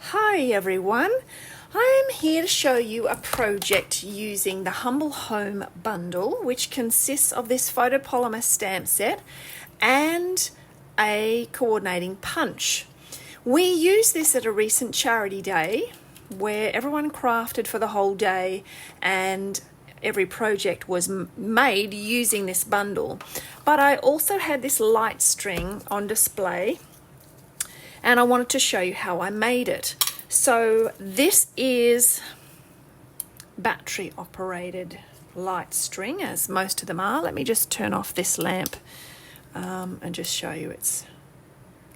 Hi everyone, I'm here to show you a project using the Humble Home bundle, which consists of this photopolymer stamp set and a coordinating punch. We used this at a recent charity day where everyone crafted for the whole day and every project was made using this bundle. But I also had this light string on display and I wanted to show you how I made it. So this is battery operated light string, as most of them are. Let me just turn off this lamp and just show you. It's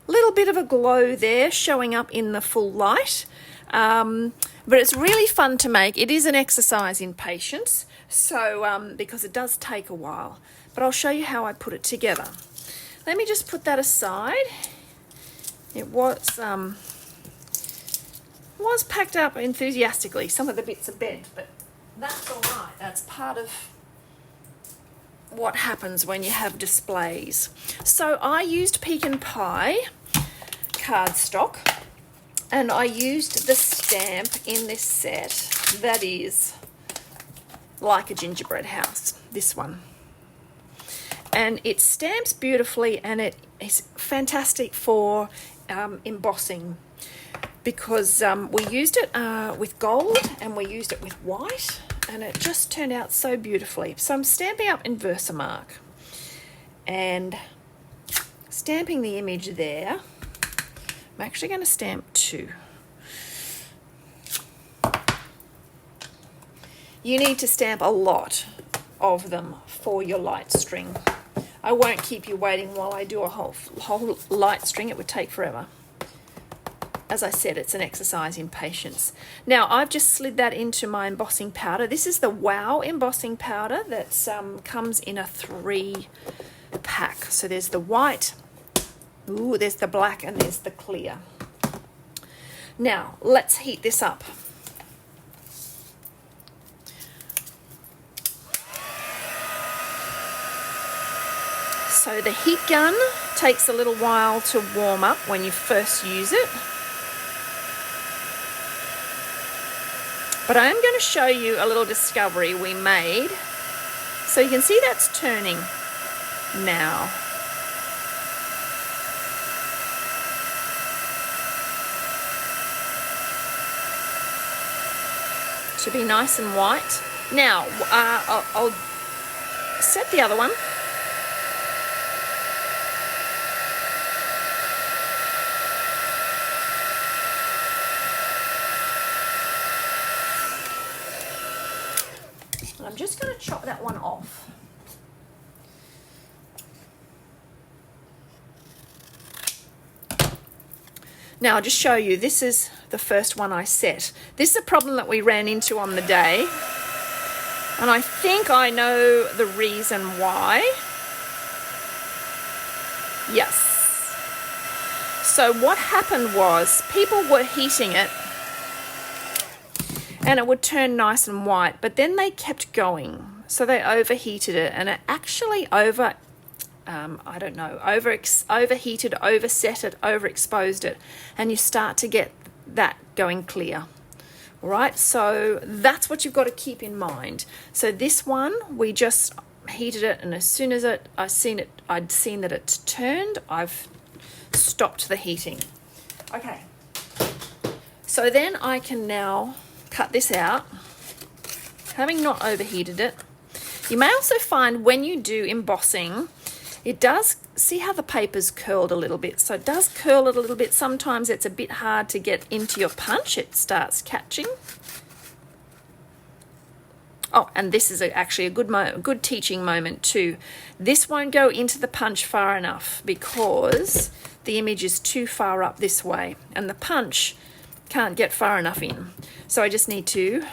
a little bit of a glow there showing up in the full light, but it's really fun to make. It is an exercise in patience, so because it does take a while, but I'll show you how I put it together. Let me just put that aside. It was packed up enthusiastically. Some of the bits are bent, but that's all right. That's part of what happens when you have displays. So I used pecan pie cardstock, and I used the stamp in this set that is like a gingerbread house, this one. And it stamps beautifully, and it is fantastic for embossing, because we used it with gold and we used it with white, and it just turned out so beautifully. So I'm stamping up in Versamark and stamping the image there. I'm actually going to stamp two. You need to stamp a lot of them for your light string. I won't keep you waiting while I do a whole light string. It would take forever. As I said, it's an exercise in patience. Now, I've just slid that into my embossing powder. This is the Wow embossing powder that comes in a 3-pack. So there's the white, there's the black, and there's the clear. Now, let's heat this up. So the heat gun takes a little while to warm up when you first use it. But I am going to show you a little discovery we made. So you can see that's turning now. Should be nice and white. Now, I'll set the other one. I'm just going to chop that one off. Now I'll just show you, this is the first one I set. This is a problem that we ran into on the day, and I think I know the reason why. Yes. So what happened was people were heating it and it would turn nice and white, but then they kept going. So they overheated it, and it actually overheated, overset it, overexposed it, and you start to get that going clear. All right, so that's what you've got to keep in mind. So this one, we just heated it, and as soon as I'd seen that it turned, I've stopped the heating. Okay, so then I can now cut this out, having not overheated it. You may also find when you do embossing, it does, see how the paper's curled a little bit, so it does curl it a little bit. Sometimes it's a bit hard to get into your punch, it starts catching. Oh, and this is actually a good teaching moment too. This won't go into the punch far enough because the image is too far up this way and the punch can't get far enough in. So I just need to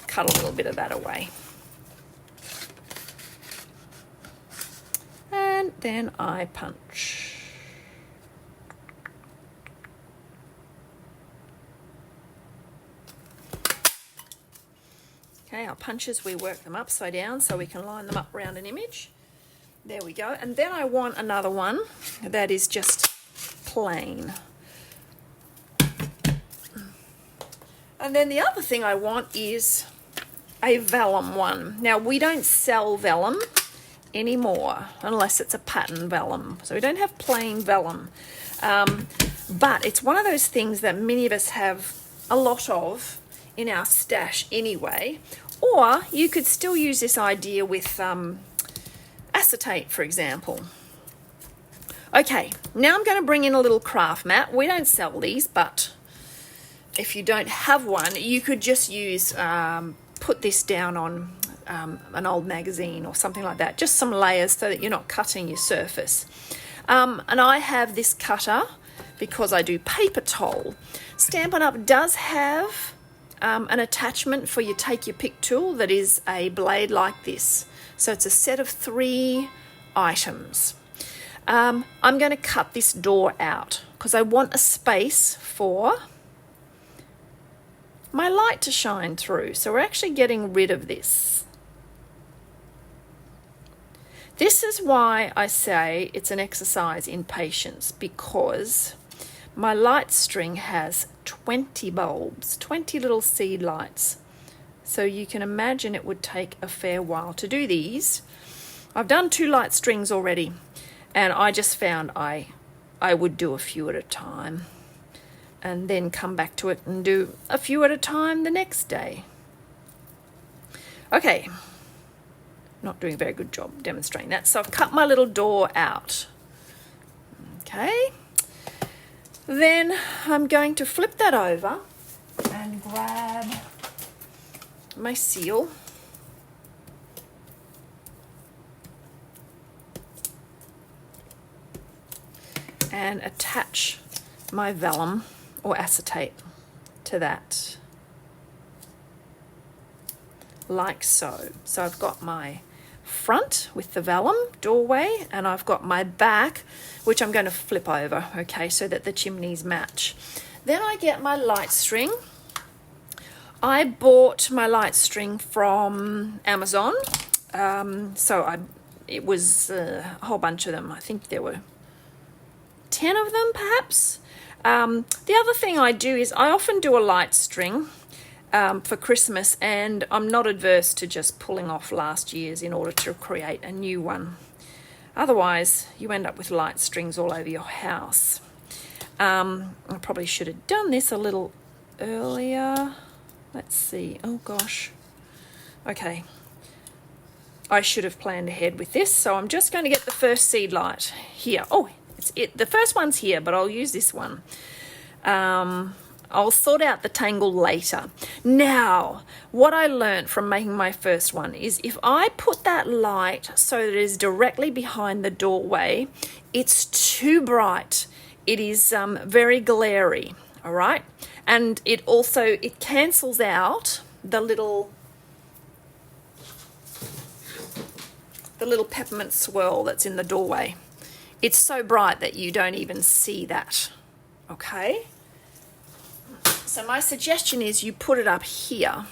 cut a little bit of that away. And then I punch. Okay, our punches, we work them upside down so we can line them up around an image. There we go. And then I want another one that is just plain. And then the other thing I want is a vellum one. Now, we don't sell vellum anymore unless it's a pattern vellum. So we don't have plain vellum. But it's one of those things that many of us have a lot of in our stash anyway. Or you could still use this idea with acetate, for example. Okay, now I'm going to bring in a little craft mat. We don't sell these, but if you don't have one, you could just use, put this down on an old magazine or something like that. Just some layers so that you're not cutting your surface. And I have this cutter because I do paper towel. Stampin' Up! Does have an attachment for you take your pick tool that is a blade like this. So it's a set of 3 items. I'm going to cut this door out because I want a space for my light to shine through. So we're actually getting rid of this. This is why I say it's an exercise in patience, because my light string has 20 bulbs, 20 little seed lights. So you can imagine it would take a fair while to do these. I've done 2 light strings already, and I just found I would do a few at a time and then come back to it and do a few at a time the next day. Okay, not doing a very good job demonstrating that. So I've cut my little door out. Okay, then I'm going to flip that over and grab my seal. And attach my vellum or acetate to that, like so. So I've got my front with the vellum doorway, and I've got my back, which I'm going to flip over, okay, so that the chimneys match. Then I get my light string. I bought my light string from Amazon. It was a whole bunch of them. I think there were 10 of them perhaps. The other thing I do is I often do a light string for Christmas, and I'm not adverse to just pulling off last year's in order to create a new one. Otherwise, you end up with light strings all over your house. I probably should have done this a little earlier. Let's see. Oh gosh. Okay. I should have planned ahead with this. So I'm just going to get the first seed light here. Oh, the first one's here, but I'll use this one. I'll sort out the tangle later. Now, what I learned from making my first one is if I put that light so that it is directly behind the doorway, it's too bright. It is very glary, all right? And it cancels out the little peppermint swirl that's in the doorway. It's so bright that you don't even see that, okay? So my suggestion is you put it up here,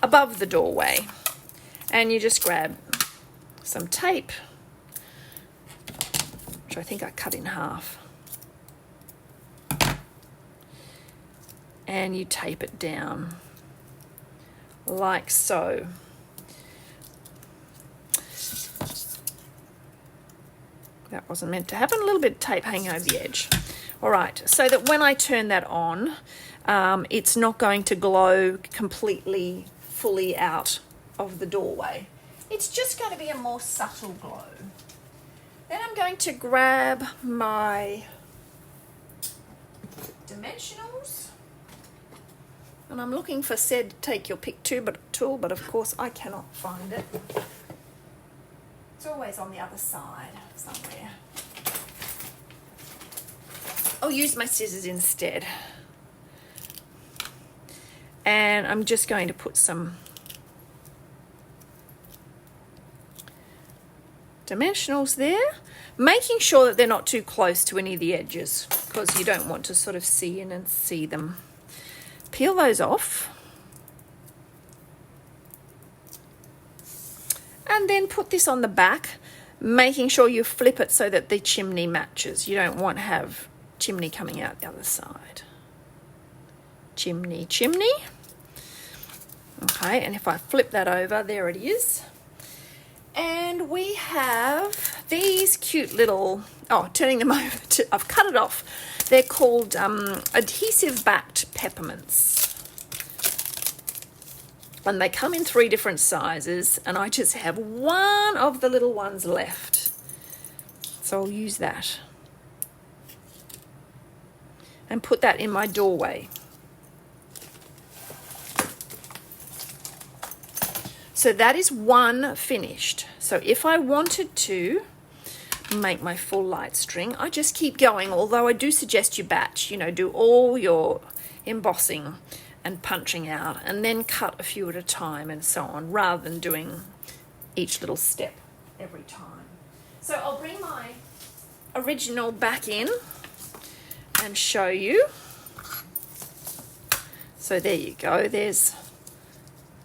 above the doorway, and you just grab some tape, which I think I cut in half, and you tape it down, like so. That wasn't meant to happen. A little bit of tape hanging over the edge. All right, so that when I turn that on, it's not going to glow completely, fully out of the doorway. It's just going to be a more subtle glow. Then I'm going to grab my dimensionals. And I'm looking for said take your pick tool, but of course I cannot find it. It's always on the other side somewhere. I'll use my scissors instead. And I'm just going to put some dimensionals there, making sure that they're not too close to any of the edges, because you don't want to sort of see in and see them. Peel those off. And then put this on the back, making sure you flip it so that the chimney matches. You don't want to have chimney coming out the other side. chimney, chimney. Okay, and if I flip that over, there it is. And we have these cute little, oh, turning them over to, I've cut it off. They're called adhesive backed peppermints. And they come in 3 different sizes, and I just have one of the little ones left. So I'll use that. And put that in my doorway. So that is one finished. So if I wanted to make my full light string, I just keep going, although I do suggest you batch, you know, do all your embossing and punching out and then cut a few at a time and so on, rather than doing each little step every time. So I'll bring my original back in and show you. So there you go, there's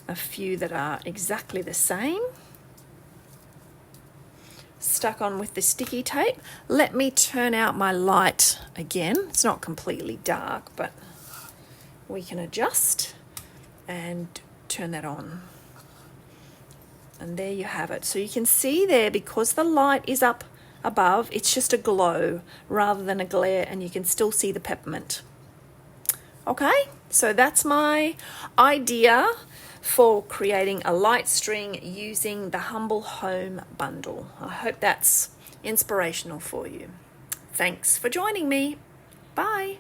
a few that are exactly the same, stuck on with the sticky tape. Let me turn out my light again. It's not completely dark, but we can adjust and turn that on. And there you have it. So you can see there, because the light is up above, it's just a glow rather than a glare, and you can still see the peppermint. Okay, so that's my idea for creating a light string using the Humble Home Bundle. I hope that's inspirational for you. Thanks for joining me. Bye.